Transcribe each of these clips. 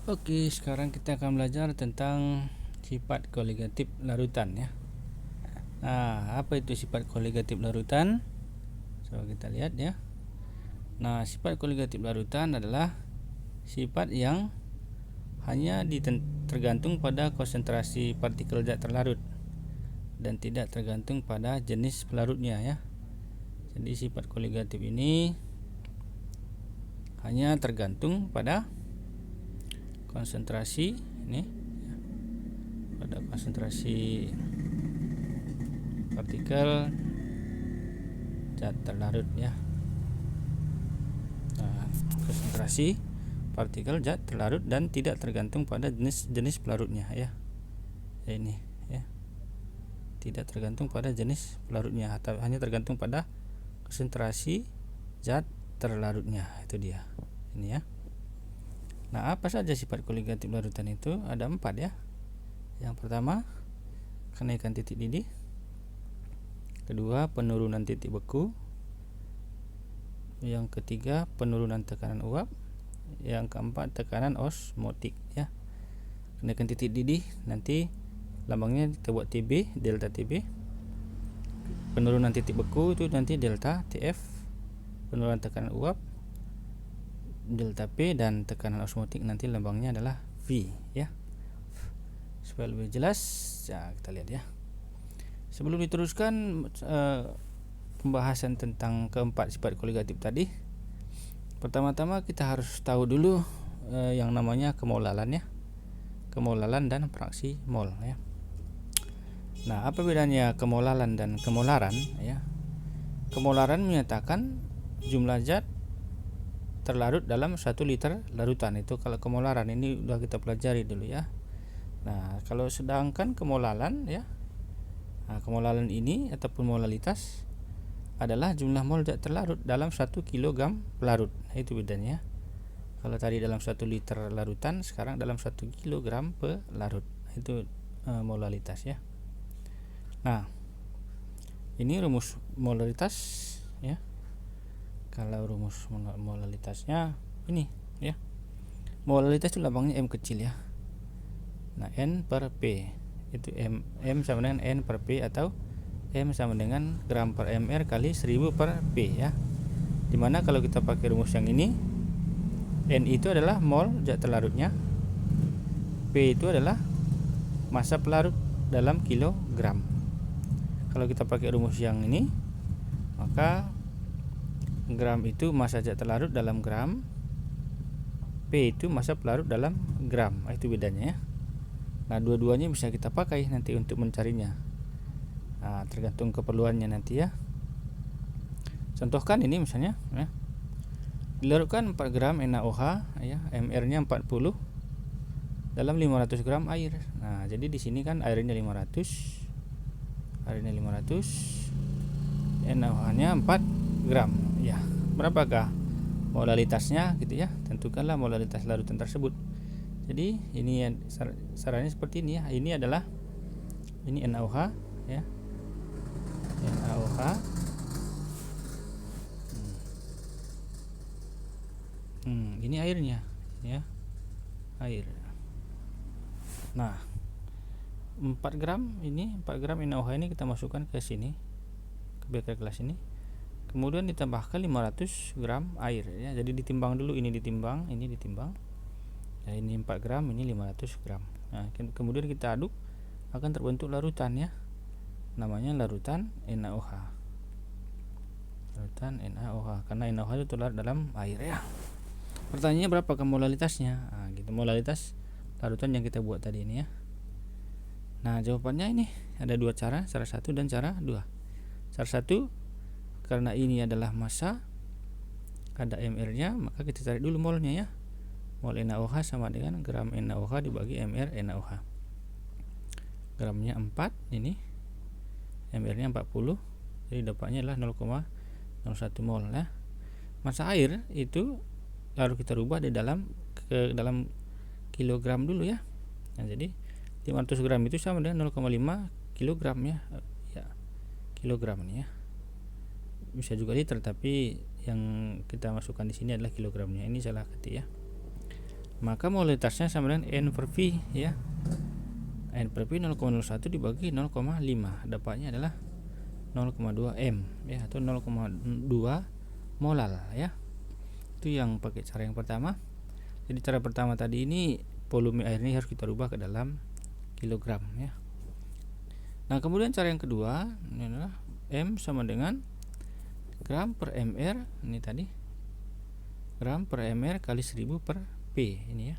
Oke, sekarang kita akan belajar tentang sifat koligatif larutan ya. Nah, apa itu sifat koligatif larutan? Coba kita lihat ya. Nah, sifat koligatif larutan adalah sifat yang hanya tergantung pada konsentrasi partikel zat terlarut dan tidak tergantung pada jenis pelarutnya ya. Jadi sifat koligatif ini hanya tergantung pada konsentrasi ini, pada konsentrasi partikel zat terlarut ya. Nah, konsentrasi partikel zat terlarut dan tidak tergantung pada jenis pelarutnya ya. Ini ya, tidak tergantung pada jenis pelarutnya, atau hanya tergantung pada konsentrasi zat terlarutnya. Itu dia ini ya. Nah, apa saja sifat koligatif larutan itu? Ada 4 ya. Yang pertama, kenaikan titik didih. Kedua, penurunan titik beku. Yang ketiga, penurunan tekanan uap. Yang keempat, tekanan osmotik ya. Kenaikan titik didih nanti lambangnya kita buat TB, delta TB. Penurunan titik beku itu nanti delta TF. Penurunan tekanan uap delta P, dan tekanan osmotik nanti lambangnya adalah V ya. Supaya lebih jelas ya, kita lihat ya. Sebelum diteruskan pembahasan tentang keempat sifat koligatif tadi, pertama-tama kita harus tahu dulu yang namanya kemolalan ya. Kemolalan dan fraksi mol ya. Nah, apa bedanya kemolalan dan kemolaran ya? Kemolaran menyatakan jumlah zat terlarut dalam 1 liter larutan. Itu kalau kemolaran, ini sudah kita pelajari dulu ya. Nah, kalau sedangkan kemolalan ya, kemolalan ini ataupun molalitas adalah jumlah mol zat terlarut dalam 1 kg pelarut. Nah, itu bedanya. Kalau tadi dalam 1 liter larutan, sekarang dalam 1 kg pelarut. Itu molalitas ya. Nah, ini rumus molalitas ya. Kalau rumus molalitasnya ini ya. Molalitas itu lambangnya M kecil ya. Nah, N per P itu M sama dengan N per P, atau M sama dengan gram per mr kali 1000 per P ya. Dimana kalau kita pakai rumus yang ini, N itu adalah mol zat terlarutnya, P itu adalah massa pelarut dalam kilogram. Kalau kita pakai rumus yang ini, maka gram itu massa zat terlarut dalam gram, P itu massa pelarut dalam gram. Itu bedanya ya. Nah, dua-duanya bisa kita pakai nanti untuk mencarinya. Nah, tergantung keperluannya nanti ya. Contohkan ini misalnya ya. Dilarutkan 4 gram NaOH ya, mr-nya 40 dalam 500 gram air. Nah, jadi di sini kan airnya 500, NaOH-nya 4 gram ya. Berapakah molalitasnya gitu ya? Tentukanlah molalitas larutan tersebut. Jadi ini sarannya seperti ini ya. Ini adalah NaOH ya. NaOH. Ini airnya ya. Air. Nah, 4 gram NaOH ini kita masukkan ke sini, ke beker gelas ini. Kemudian ditambahkan 500 gram air ya. Jadi ditimbang dulu, ini ditimbang. Ya, ini 4 gram, ini 500 gram. Nah, kemudian kita aduk, akan terbentuk larutan ya. Namanya larutan NaOH. Larutan NaOH, karena NaOH itu terlarut dalam air ya. Pertanyaannya berapa molalitasnya? Nah, gitu, molalitas larutan yang kita buat tadi ini ya. Nah, jawabannya ini ada 2 cara 1 dan cara 2. Cara 1, karena ini adalah massa, ada mr-nya, maka kita cari dulu molnya ya. Mol NaOH sama dengan gram NaOH dibagi mr NaOH. Gramnya 4, ini mr-nya 40, jadi dapatnya adalah 0,01 mol ya. Massa air itu lalu kita rubah di dalam kilogram dulu ya. Nah, jadi 500 gram itu sama dengan 0,5 kilogram ya. Kilogram ini ya. Bisa juga liter, tapi yang kita masukkan di sini adalah kilogramnya. Ini salah ketik ya. maka molalitasnya sama dengan N per V ya. N per V 0,01 dibagi 0,5, dapatnya adalah 0,2 M ya, atau 0,2 molal ya. Itu yang pakai cara yang pertama. Jadi cara pertama tadi ini volume air ini harus kita rubah ke dalam kilogram ya. Nah, kemudian cara yang kedua ini adalah M sama dengan gram per mr, ini tadi gram per mr kali 1000 per P ini ya.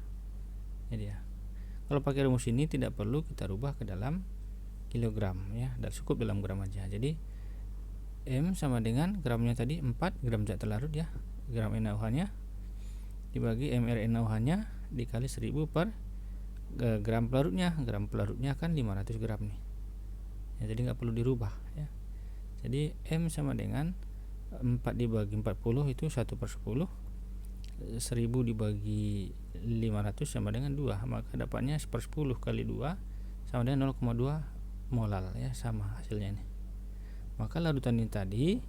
Ini dia. Kalau pakai rumus ini tidak perlu kita rubah ke dalam kilogram ya, dan cukup dalam gram aja. Jadi M sama dengan gramnya tadi 4 gram zat terlarut ya, gram NaOH nya dibagi mr NaOH nya dikali 1000 per gram pelarutnya. Gram pelarutnya kan 500 gram nih ya, jadi nggak perlu dirubah ya. Jadi M sama dengan 4 dibagi 40 itu 1 per 10, 1000 dibagi 500 sama dengan 2, maka dapatnya 1 per 10 kali 2 sama dengan 0,2 molal ya, sama hasilnya ini. Maka larutan ini tadi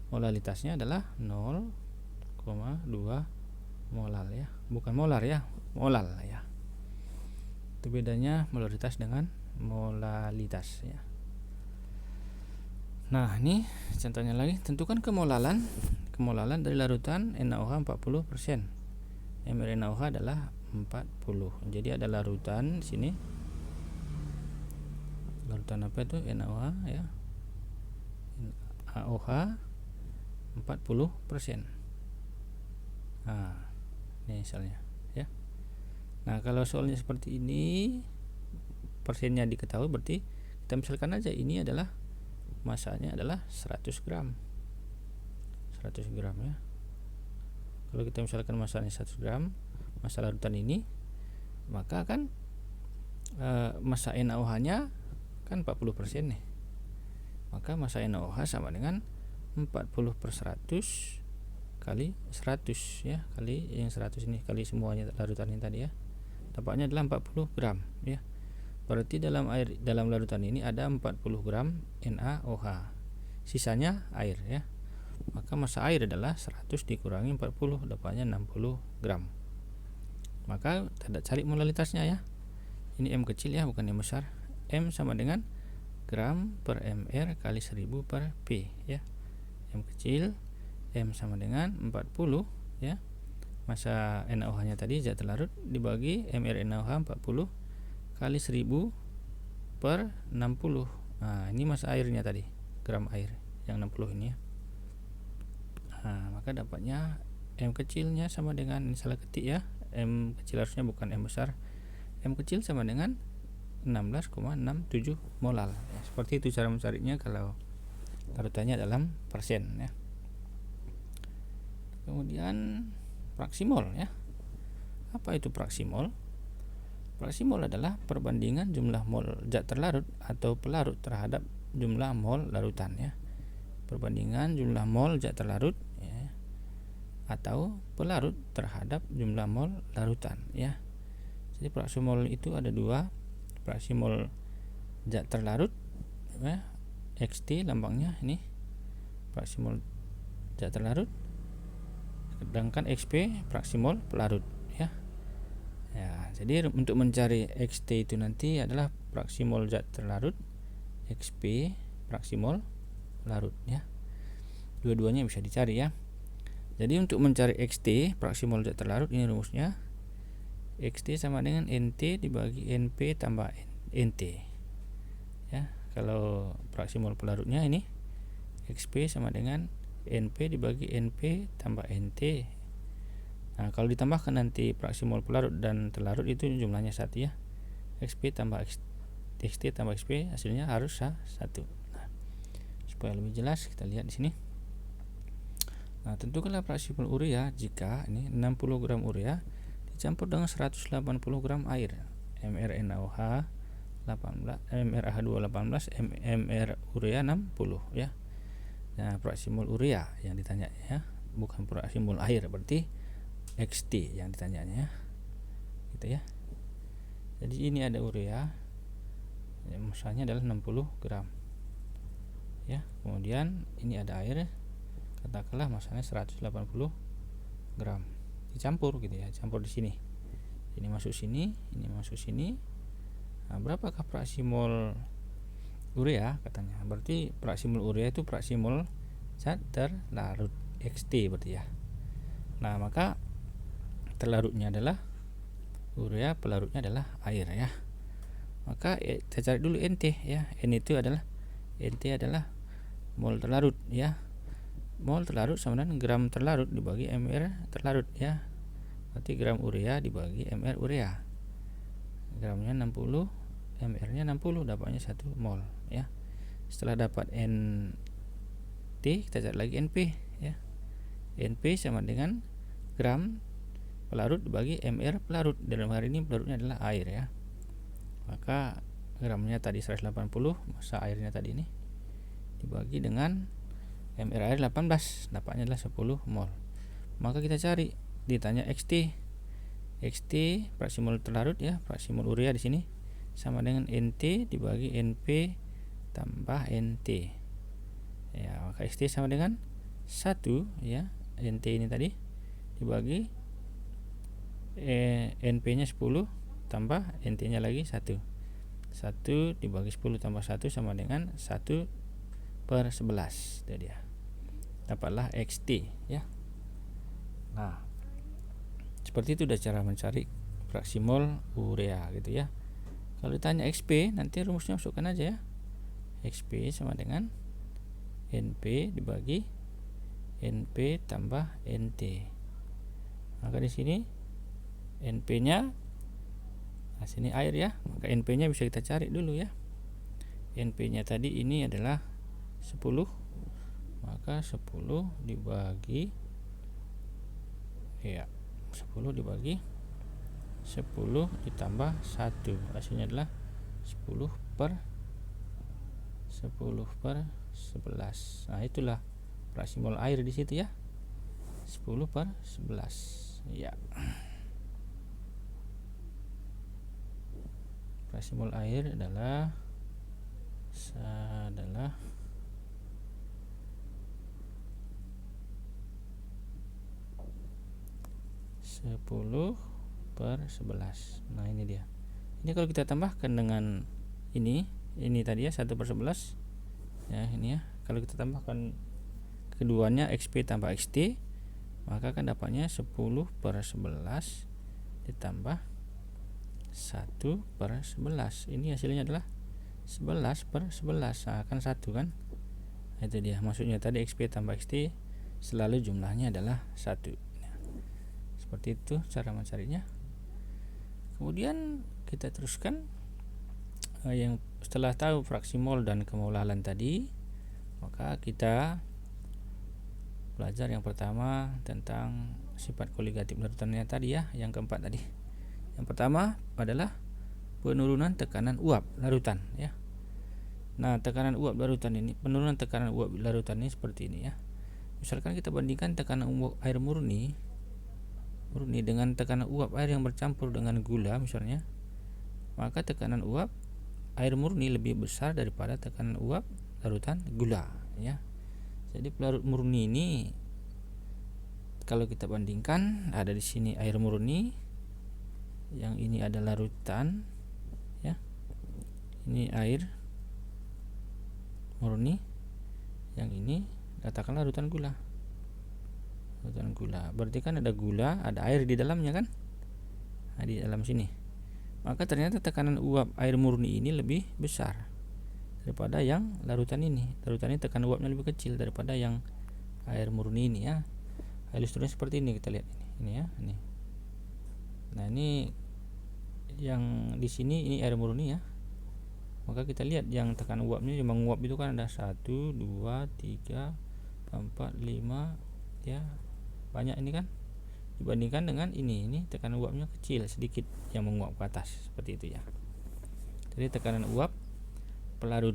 molalitasnya adalah 0,2 molal ya, bukan molar ya, molal ya. Itu bedanya molaritas dengan molalitas ya. Nah, ini contohnya lagi, tentukan kemolalan dari larutan NaOH 40%. mR NaOH adalah 40. Jadi ada larutan di sini. Larutan apa itu? NaOH ya. NaOH 40%. Nah, ini misalnya ya. Nah, kalau soalnya seperti ini persennya diketahui, berarti kita misalkan aja ini adalah masanya adalah 100 gram. 100 gram ya. Kalau kita misalkan masanya 100 gram, massa larutan ini, maka kan massa NaOH nya kan 40% nih. Maka massa NaOH sama dengan 40 per 100 kali 100 ya, kali yang 100 ini kali semuanya larutan ini tadi ya. Dapatnya adalah 40 gram ya. Berarti dalam larutan ini ada 40 gram NaOH. Sisanya air ya. Maka massa air adalah 100 dikurangi 40, dapatnya 60 gram. Maka kita cari molalitasnya ya. Ini M kecil ya, bukan M besar. M sama dengan gram per mr kali 1000 per P ya. M kecil, M sama dengan 40 ya. Massa NaOH nya tadi zat terlarut dibagi mR NaOH 40 kali 1000 per 60. Nah, ini massa airnya tadi, gram air yang 60 ini ya. Nah, maka dapatnya M kecilnya sama dengan, ini salah ketik ya, M kecil harusnya bukan M besar. M kecil sama dengan 16,67 molal ya. Seperti itu cara mencarinya kalau larutannya dalam persen ya. Kemudian fraksi mol ya. Apa itu fraksi mol? Fraksi mol adalah perbandingan jumlah mol zat terlarut atau pelarut terhadap jumlah mol larutan ya. Perbandingan jumlah mol zat terlarut ya, atau pelarut terhadap jumlah mol larutan ya. Jadi fraksi mol itu ada dua, fraksi mol zat terlarut ya, XT lambangnya ini, fraksi mol zat terlarut, sedangkan XP fraksi mol pelarut ya. Ya, jadi untuk mencari XT itu nanti adalah fraksi mol zat terlarut, XP fraksi mol larut ya. Dua-duanya bisa dicari ya. Jadi untuk mencari XT fraksi mol zat terlarut, ini rumusnya XT sama dengan NT dibagi NP tambah NT ya. Kalau fraksi mol pelarutnya ini XP sama dengan NP dibagi NP tambah NT. Nah, kalau ditambahkan nanti fraksi mol pelarut dan terlarut itu jumlahnya 1 ya. XP tambah XT tambah XP hasilnya harus 1. Nah, supaya lebih jelas kita lihat di sini. Nah, tentukanlah fraksi mol urea jika ini 60 gram urea dicampur dengan 180 gram air. mR NaOH 18, mRH2 18, mR urea 60 ya. Nah, fraksi mol urea yang ditanya ya, bukan fraksi mol air, berarti XT yang ditanyanya gitu ya. Jadi ini ada urea ya, massanya adalah 60 gram ya. Kemudian ini ada air, katakanlah massanya 180 gram, dicampur gitu ya, campur di sini ini masuk sini, ini masuk sini. Nah, berapakah fraksi mol urea katanya? Berarti fraksi mol urea itu fraksi mol zat terlarut XT berarti ya. Nah, maka terlarutnya adalah urea, pelarutnya adalah air ya. Maka kita cari dulu NT ya. NT adalah mol terlarut ya. Mol terlarut sama dengan gram terlarut dibagi mR terlarut ya. Berarti gram urea dibagi mR urea. Gramnya 60, mR-nya 60, dapatnya 1 mol ya. Setelah dapat NT, kita cari lagi NP ya. NP sama dengan gram pelarut dibagi mR pelarut. Dalam hari ini pelarutnya adalah air ya. Maka gramnya tadi 180, massa airnya tadi ini dibagi dengan mR air 18, dapatnya adalah 10 mol. Maka kita cari, ditanya XT fraksi mol terlarut ya, fraksi mol urea di sini sama dengan NT dibagi NP tambah NT. Ya, maka XT sama dengan 1 ya, NT ini tadi dibagi NP-nya 10 tambah NT-nya lagi 1. 1 dibagi 10 tambah 1 sama dengan 1/11. Itu dia. Dapatlah XT ya. Nah, seperti itu udah cara mencari fraksi mol urea gitu ya. Kalau ditanya XP, nanti rumusnya masukkan aja ya. XP sama dengan NP dibagi NP tambah NT. Maka di sini NP-nya, nah sini air ya, maka NP-nya bisa kita cari dulu ya. NP-nya tadi ini adalah 10, maka 10 dibagi ya, 10 dibagi 10 ditambah 1, hasilnya adalah 10/11. Nah, itulah fraksi mol air di situ ya. 10/11 ya. Fraksi mol air adalah 10/11. Nah, ini dia. Ini kalau kita tambahkan dengan ini tadi ya 1/11 ya, ini ya. Kalau kita tambahkan keduanya XP tambah XT, maka kan dapatnya 10/11 ditambah 1/11. Ini hasilnya adalah 11/11. Nah, kan 1 kan. Nah, itu dia. Maksudnya tadi XP tambah XT selalu jumlahnya adalah 1. Seperti itu cara mencarinya. Kemudian kita teruskan yang setelah tahu fraksi mol dan kemolalan tadi, maka kita belajar yang pertama tentang sifat koligatif larutannya tadi ya, yang keempat tadi. Yang pertama adalah penurunan tekanan uap larutan ya. Nah, tekanan uap larutan ini, penurunan tekanan uap larutan ini seperti ini ya. Misalkan kita bandingkan tekanan uap air murni dengan tekanan uap air yang bercampur dengan gula misalnya, maka tekanan uap air murni lebih besar daripada tekanan uap larutan gula ya. Jadi pelarut murni ini kalau kita bandingkan, ada di sini air murni, yang ini ada larutan ya. Ini air murni, yang ini katakanlah larutan gula. Berarti kan ada gula, ada air di dalamnya kan? Nah, di dalam sini. Maka ternyata tekanan uap air murni ini lebih besar daripada yang larutan ini. Larutan ini tekanan uapnya lebih kecil daripada yang air murni ini ya. Ilustrasinya seperti ini, kita lihat ini ya, ini. Nah, ini yang di sini ini air murni ya. Maka kita lihat yang tekanan uapnya, yang menguap itu kan ada 1, 2, 3, 4, 5 ya. Banyak ini kan, dibandingkan dengan ini tekanan uapnya kecil sedikit yang menguap ke atas seperti itu ya. Jadi tekanan uap pelarut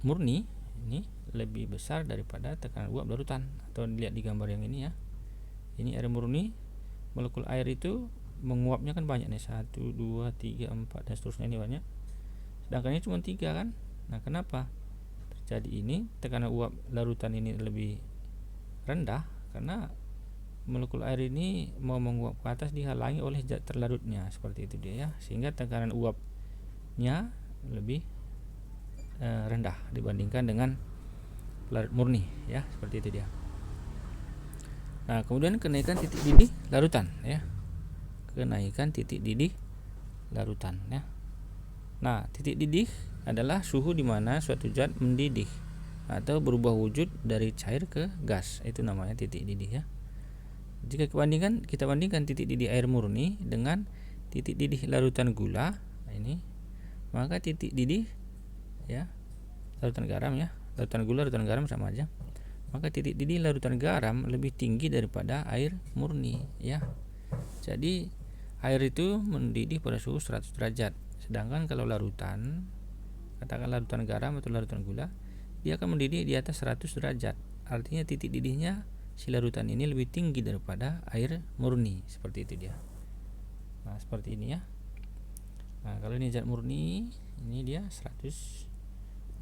murni ini lebih besar daripada tekanan uap larutan. Atau dilihat di gambar yang ini ya. Ini air murni, molekul air itu menguapnya kan banyak nih, 1, 2, 3, 4 dan seterusnya, ini banyak. Sedangkan ini cuma 3 kan. Nah, kenapa terjadi ini? Tekanan uap larutan ini lebih rendah karena molekul air ini mau menguap ke atas dihalangi oleh zat terlarutnya, seperti itu dia ya, sehingga tekanan uapnya lebih rendah dibandingkan dengan pelarut murni ya, seperti itu dia. Nah, kemudian kenaikan titik didih larutan ya. Kenaikan titik didih larutan ya. Nah, titik didih adalah suhu di mana suatu zat mendidih atau berubah wujud dari cair ke gas. Itu namanya titik didih ya. Jika kita bandingkan titik didih air murni dengan titik didih larutan gula, ini, maka titik didih ya, larutan garam ya, larutan gula, larutan garam sama aja. Maka titik didih larutan garam lebih tinggi daripada air murni ya. Jadi air itu mendidih pada suhu 100 derajat. Sedangkan kalau larutan, katakan larutan garam atau larutan gula, dia akan mendidih di atas 100 derajat. Artinya titik didihnya si larutan ini lebih tinggi daripada air murni, seperti itu dia. Nah, seperti ini ya. Nah, kalau ini zat murni, ini dia 100.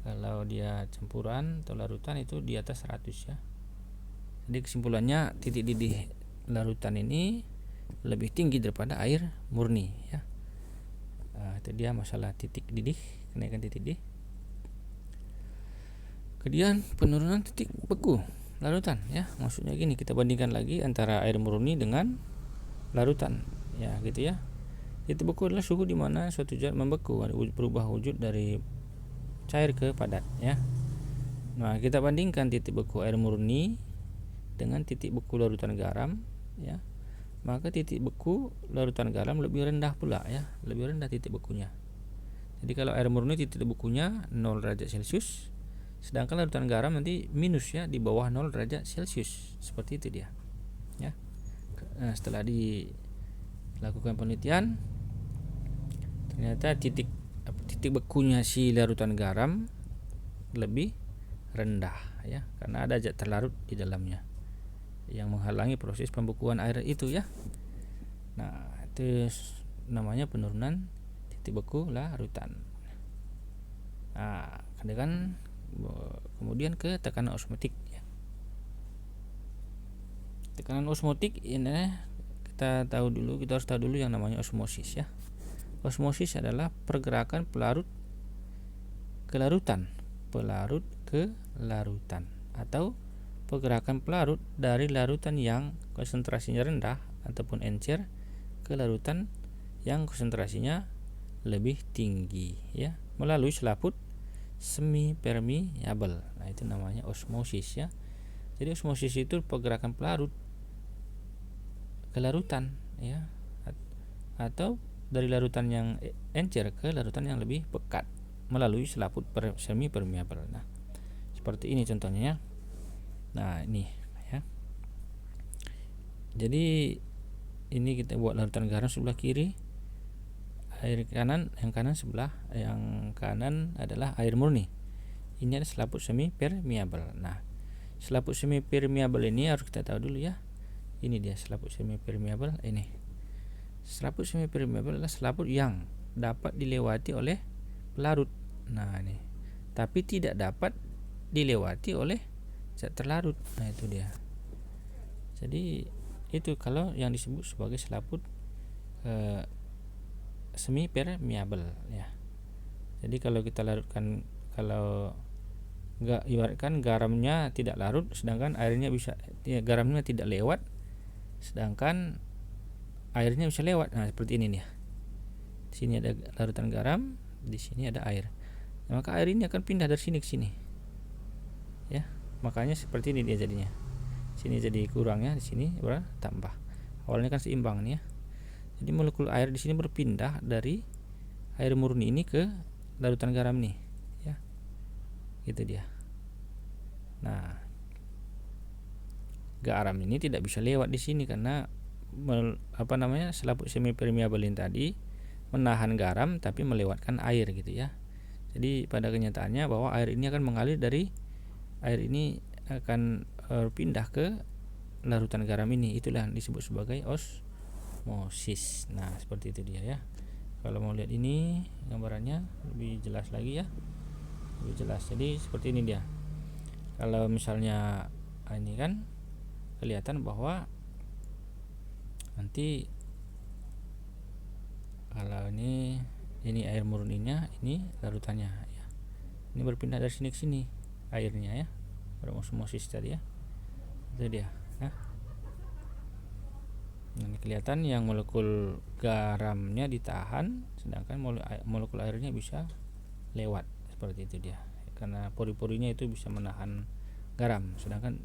Kalau dia campuran atau larutan itu di atas 100 ya. Jadi kesimpulannya titik didih larutan ini lebih tinggi daripada air murni ya. Nah, itu dia masalah titik didih, kenaikan titik didih. Kemudian penurunan titik beku larutan ya, maksudnya gini, kita bandingkan lagi antara air murni dengan larutan ya, gitu ya. Titik beku adalah suhu di mana suatu zat membeku, berubah wujud dari cair ke padat ya. Nah, kita bandingkan titik beku air murni dengan titik beku larutan garam ya, maka titik beku larutan garam lebih rendah pula ya, lebih rendah titik bekunya. Jadi kalau air murni titik bekunya 0 derajat Celcius, sedangkan larutan garam nanti minus ya, di bawah 0 derajat Celcius, seperti itu dia ya. Nah, setelah dilakukan penelitian, ternyata titik bekunya si larutan garam lebih rendah ya, karena ada zat terlarut di dalamnya yang menghalangi proses pembekuan air itu ya. Nah, itu namanya penurunan titik beku larutan. Nah, kemudian ke tekanan osmotik ya. Tekanan osmotik ini kita harus tahu dulu yang namanya osmosis ya. Osmosis adalah pergerakan pelarut ke larutan atau pergerakan pelarut dari larutan yang konsentrasinya rendah ataupun encer ke larutan yang konsentrasinya lebih tinggi ya, melalui selaput semi permeable. Nah, itu namanya osmosis ya. Jadi osmosis itu pergerakan pelarut ke larutan ya, atau dari larutan yang encer ke larutan yang lebih pekat melalui selaput semi permeable. Nah, seperti ini contohnya ya. Nah, ini ya. Jadi ini kita buat larutan garam sebelah kiri, air kanan, yang kanan adalah air murni. Ini adalah selaput semi permeable. Nah, selaput semi permeable ini harus kita tahu dulu ya. Ini dia selaput semi permeable ini. Selaput semi permeable adalah selaput yang dapat dilewati oleh pelarut. Nah, ini. Tapi tidak dapat dilewati oleh zat terlarut. Nah, itu dia. Jadi itu kalau yang disebut sebagai selaput semi permeable ya. Jadi kalau kita larutkan, kalau ibaratkan garamnya tidak larut sedangkan airnya bisa ya, garamnya tidak lewat sedangkan airnya bisa lewat. Nah, seperti ini nih. Di sini ada larutan garam, di sini ada air. Nah, maka air ini akan pindah dari sini ke sini. Ya, makanya seperti ini dia jadinya. Sini jadi kurangnya, di sini bertambah. Awalnya kan seimbang nih ya. Jadi molekul air di sini berpindah dari air murni ini ke larutan garam nih, ya. Gitu dia. Nah, garam ini tidak bisa lewat di sini karena selaput semi permeable ini tadi menahan garam tapi melewatkan air gitu ya. Jadi pada kenyataannya bahwa air ini akan mengalir dari air ini akan pindah ke larutan garam ini. Itulah yang disebut sebagai osmosis. Nah, seperti itu dia ya. Kalau mau lihat ini gambarannya lebih jelas lagi ya. Lebih jelas. Jadi seperti ini dia. Kalau misalnya ini kan kelihatan bahwa Nanti kalau ini air murninya, ini larutannya ya. Ini berpindah dari sini ke sini airnya ya, berosmosis tadi ya. Itu dia ya. Nah, ini kelihatan yang molekul garamnya ditahan, sedangkan molekul airnya bisa lewat, seperti itu dia. Karena pori-porinya itu bisa menahan garam, sedangkan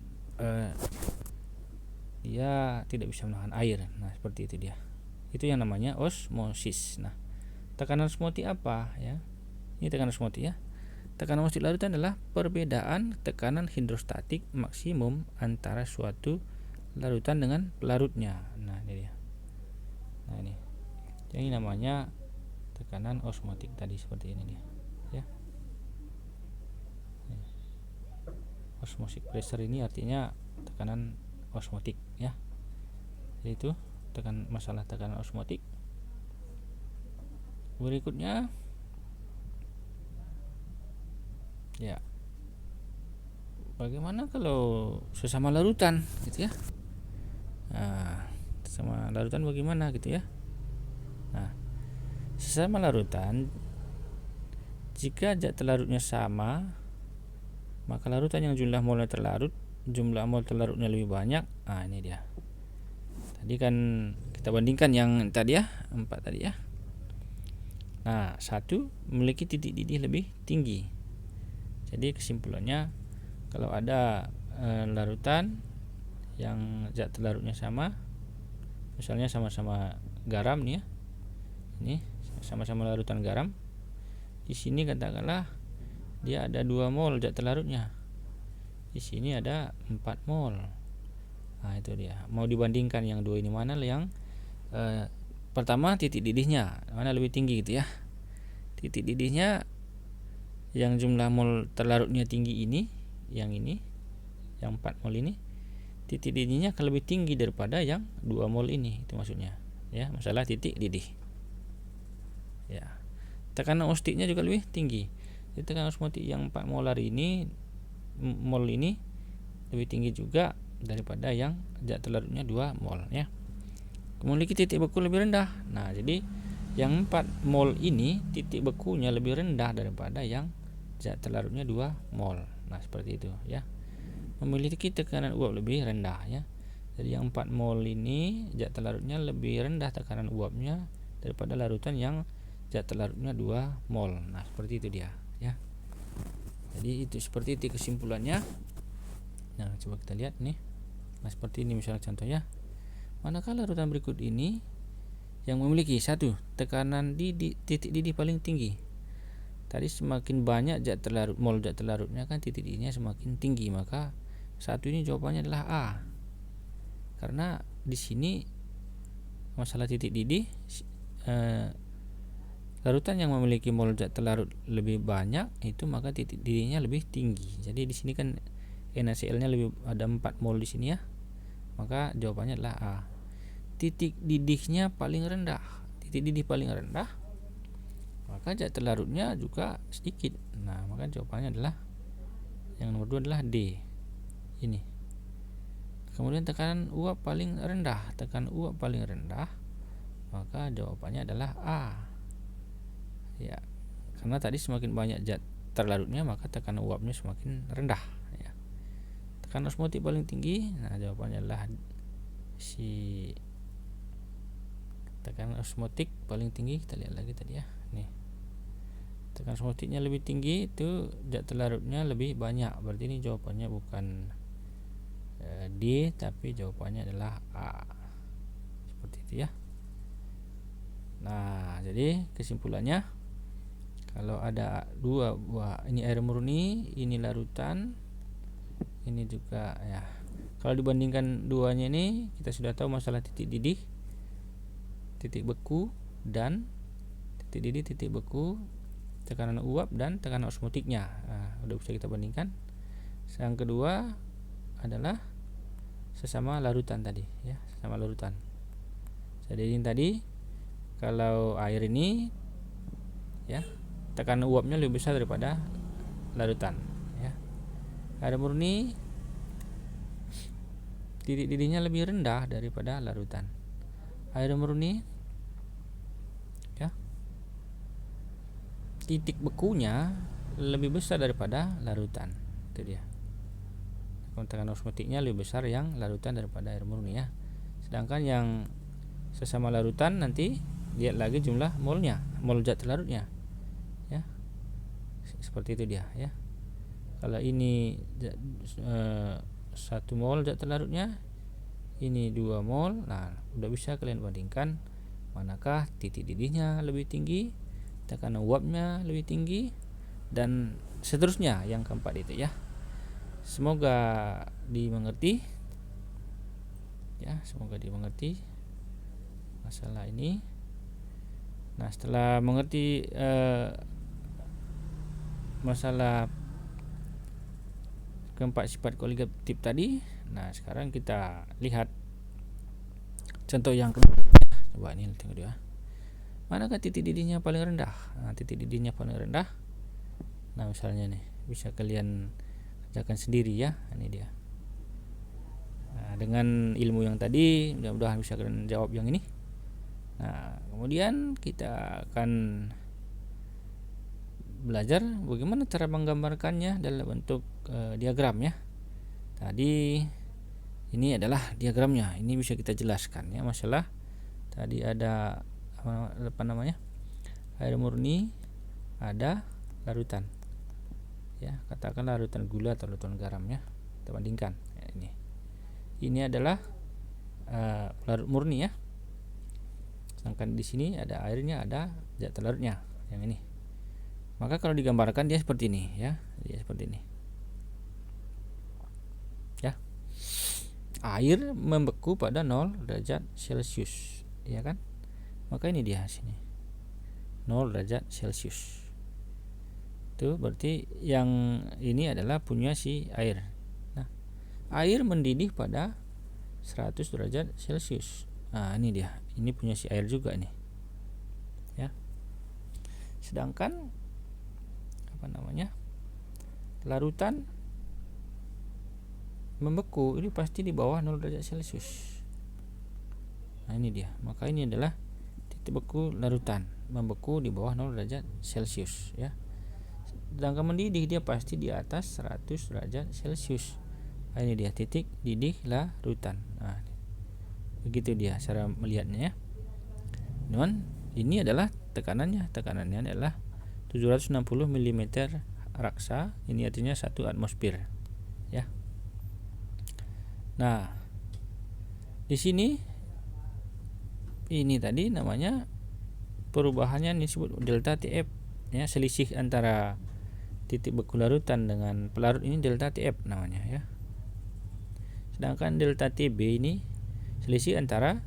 dia tidak bisa menahan air. Nah, seperti itu dia. Itu yang namanya osmosis. Nah, tekanan osmotik apa ya? Ini tekanan osmotik ya. Tekanan osmotik larutan adalah perbedaan tekanan hidrostatik maksimum antara suatu larutan dengan pelarutnya. Nah, ini dia. Nah, ini. Jadi namanya tekanan osmotik tadi, seperti ini dia. Ya. Osmotic pressure ini artinya tekanan osmotik ya. Yaitu masalah tekanan osmotik. Berikutnya ya, bagaimana kalau sesama larutan gitu ya. Nah, sesama larutan bagaimana gitu ya. Nah, sesama larutan, jika zat terlarutnya sama, maka larutan yang jumlah mol terlarutnya lebih banyak. Nah, ini dia. Tadi kan kita bandingkan yang tadi ya, 4 tadi ya. Nah, 1 memiliki titik didih lebih tinggi. Jadi kesimpulannya, kalau ada larutan yang zat terlarutnya sama, misalnya sama-sama garam nih ya. Ini sama-sama larutan garam. Di sini katakanlah dia ada 2 mol zat terlarutnya. Di sini ada 4 mol. Nah, itu dia. Mau dibandingkan yang 2 ini mana yang pertama titik didihnya mana lebih tinggi gitu ya. Titik didihnya yang jumlah mol terlarutnya tinggi ini, yang 4 mol ini, titik didihnya akan lebih tinggi daripada yang 2 mol ini, itu maksudnya ya, masalah titik didih ya. Tekanan osmotiknya juga lebih tinggi. Jadi tekanan osmotik yang 4 molar ini, mol ini lebih tinggi juga daripada yang zat terlarutnya 2 mol ya. Memiliki titik beku lebih rendah. Nah, jadi yang 4 mol ini titik bekunya lebih rendah daripada yang zat terlarutnya 2 mol. Nah, seperti itu ya. Memiliki tekanan uap lebih rendah ya. Jadi yang 4 mol ini zat terlarutnya lebih rendah tekanan uapnya daripada larutan yang zat terlarutnya 2 mol. Nah, seperti itu dia ya. Jadi itu seperti itu kesimpulannya. Nah, coba kita lihat nih. Nah, seperti ini misalnya contohnya. Manakala larutan berikut ini yang memiliki 1 tekanan titik didih paling tinggi. Tadi semakin banyak mol zat terlarutnya kan titik didihnya semakin tinggi, maka 1 ini jawabannya adalah A. Karena di sini masalah titik didih, larutan yang memiliki mol zat terlarut lebih banyak itu maka titik didihnya lebih tinggi. Jadi di sini kan NaCl-nya lebih ada 4 mol di sini ya. Maka jawabannya adalah A. Titik didihnya paling rendah. Titik didih paling rendah, maka zat terlarutnya juga sedikit. Nah, maka jawabannya adalah yang nomor 2 adalah D. Ini. Kemudian tekanan uap paling rendah. Tekanan uap paling rendah, maka jawabannya adalah A. Ya. Karena tadi semakin banyak zat terlarutnya, maka tekanan uapnya semakin rendah ya. Tekanan osmotik paling tinggi, nah jawabannya adalah si tekanan osmotik paling tinggi. Kita lihat lagi tadi ya. Nih. Tekanan osmotiknya lebih tinggi, itu zat terlarutnya lebih banyak. Berarti ini jawabannya bukan D, tapi jawabannya adalah A. Seperti itu ya. Nah, jadi kesimpulannya, kalau ada 2 buah, ini air murni, ini larutan, ini juga ya. Kalau dibandingkan duanya ini, kita sudah tahu masalah titik didih, titik beku, dan titik didih, titik beku, tekanan uap dan tekanan osmotiknya. Nah, udah bisa kita bandingkan. Yang kedua adalah sesama larutan tadi ya, sesama larutan. Jadi ini tadi kalau air ini ya, tekanan uapnya lebih besar daripada larutan ya. Air murni titik didihnya lebih rendah daripada larutan. air murni ya, titik bekunya lebih besar daripada larutan. Itu dia. Tekanan osmotiknya lebih besar yang larutan daripada air murni ya. Sedangkan yang sesama larutan nanti lihat lagi jumlah molnya, mol zat terlarutnya ya. Seperti itu dia ya. Kalau ini 1 mol zat terlarutnya, ini 2 mol. Nah, udah bisa kalian bandingkan manakah titik didihnya lebih tinggi, tekanan uapnya lebih tinggi, dan seterusnya yang keempat itu ya. Semoga dimengerti ya, semoga dimengerti masalah ini. Nah, setelah mengerti masalah keempat sifat koligatif tadi, nah sekarang kita lihat contoh yang kedua. Coba ini tengok dia. Manakah titik didihnya paling rendah? Nah, titik didihnya paling rendah. Nah, misalnya nih, bisa kalian kerjakan sendiri ya. Ini dia. Nah, dengan ilmu yang tadi, mudah-mudahan bisa kalian jawab yang ini. Nah, kemudian kita akan belajar bagaimana cara menggambarkannya dalam bentuk diagram ya. Tadi ini adalah diagramnya. Ini bisa kita jelaskan ya masalah tadi ada apa namanya? Air murni, ada larutan. Ya, katakanlah larutan gula atau larutan garam ya. Kita bandingkan ya, ini. Ini adalah larut murni ya. Sedangkan di sini ada airnya, ada zat terlarutnya yang ini. Maka kalau digambarkan dia seperti ini ya. Dia seperti ini. Ya. Air membeku pada 0 derajat Celcius, ya kan? Maka ini dia sini. 0 derajat Celcius. Itu berarti yang ini adalah punya si air. Nah, air mendidih pada 100 derajat Celcius. Nah, ini dia. Ini punya si air juga nih. Ya. Sedangkan apa namanya? Larutan membeku ini pasti di bawah 0 derajat Celcius. Nah, ini dia. Maka ini adalah titik beku larutan, membeku di bawah 0 derajat Celcius ya. Sedangkan mendidih dia pasti di atas 100 derajat Celcius. Nah, ini dia titik didih larutan. Nah, begitu dia cara melihatnya ya. Cuman ini adalah tekanannya. Tekanannya adalah 760 mm raksa. Ini artinya 1 atmosfer ya. Nah, di sini ini tadi namanya perubahannya disebut delta TF ya, selisih antara titik beku larutan dengan pelarut ini delta TF namanya ya. Sedangkan delta TB ini selisih antara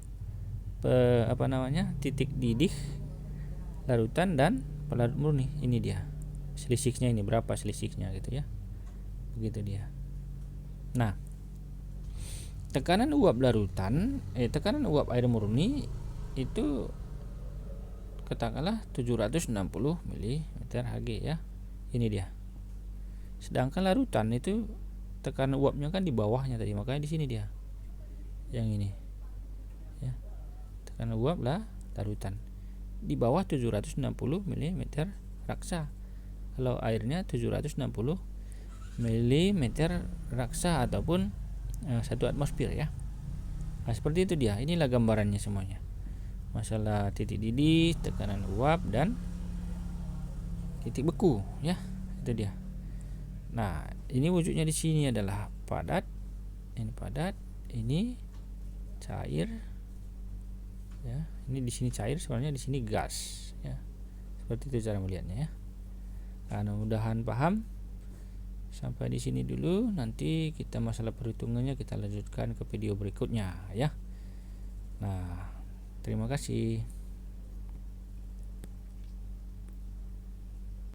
titik didih larutan dan pelarut murni. Ini dia selisihnya, ini berapa selisihnya gitu ya. Begitu dia. Nah, tekanan uap larutan, tekanan uap air murni itu katakanlah 760 mHg ya. Ini dia. Sedangkan larutan itu tekanan uapnya kan di bawahnya tadi, makanya di sini dia. Yang ini. Ya. Tekanan uap lah larutan. Di bawah 760 mm raksa. Kalau airnya 760 mm raksa ataupun 1 atmosfer ya. Nah, seperti itu dia. Inilah gambarannya semuanya. Masalah titik didih, tekanan uap dan titik beku ya. Itu dia. Nah, ini wujudnya di sini adalah padat. Ini padat, ini cair. Ya, ini di sini cair, sebenarnya di sini gas ya. Seperti itu cara melihatnya ya. Nah, mudah-mudahan paham. Sampai di sini dulu. Nanti kita masalah perhitungannya kita lanjutkan ke video berikutnya ya. Nah, terima kasih.